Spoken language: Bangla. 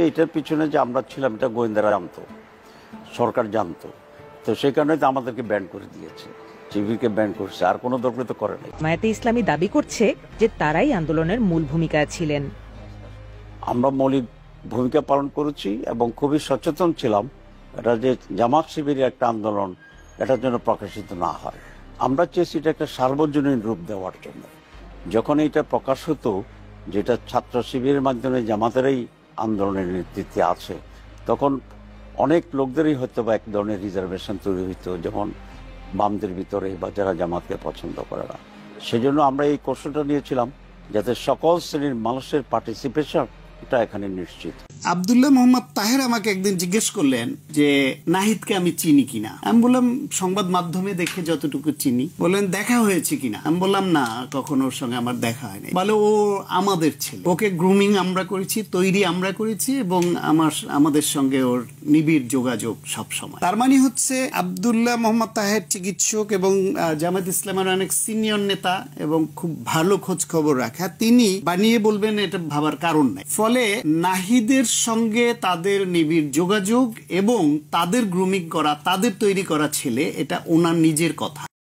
এটার পিছনে যে আমরা ছিলাম এটা গোয়েন্দারা জানতো, সরকার জানতো, তো সেই কারণে তো আমাদেরকে ব্যান করে দিয়েছে, শিবিরকে ব্যান করছে, আর কোনো দলকে তো করে নাই। জামায়াতে ইসলামী দাবি করছে যে তারাই আন্দোলনের মূল ভূমিকায় ছিলেন। আমরা মৌলিক ভূমিকা পালন করেছি এবং খুবই সচেতন ছিলাম এটা যে জামাত শিবিরের একটা আন্দোলন এটার জন্য প্রকাশিত না হয়। আমরা চেয়েছি এটা একটা সার্বজনীন রূপ দেওয়ার জন্য। যখন এটা প্রকাশ হতো যেটা ছাত্র শিবিরের মাধ্যমে জামাতেরই আন্দোলনের নেতৃত্বে আছে, তখন অনেক লোকদেরই হয়তো বা এক ধরনের রিজার্ভেশন তৈরি হইতো, যেমন বামদের ভিতরে বা যারা জামাতকে পছন্দ করে না। সেজন্য আমরা এই কৌশলটা নিয়েছিলাম যাতে সকল শ্রেণীর মানুষের পার্টিসিপেশন এটা এখানে নিশ্চিত। আব্দুল্লাহ মোহাম্মদ তাহের আমাকে একদিন জিজ্ঞেস করলেন যে নাহিদকে আমি চিনি কিনা। আমি বললাম সংবাদ মাধ্যমে দেখে যতটুকু চিনি। বললেন দেখা হয়েছে কিনা। আমি বললাম না, কখনো ওর সঙ্গে আমার দেখা হয়নি। বলে ও আমাদের ছেলে, ওকে গ্রুমিং আমরা করেছি, তৈরি আমরা করেছি, এবং আমাদের সঙ্গে ওর নিবিড় যোগাযোগ সব সময়। তার মানে হচ্ছে আব্দুল্লাহ মোহাম্মদ তাহের চিকিৎসক এবং জামাত ইসলামের অনেক সিনিয়র নেতা এবং খুব ভালো খোঁজ খবর রাখা, তিনি বানিয়ে বলবেন এটা ভাবার কারণ নাই। ফলে নাহিদের সঙ্গে তাদের নিবিড় যোগাযোগ এবং তাদের গ্রুমিং করা, তাদের তৈরি করা ছেলে, এটা ওনার নিজের কথা।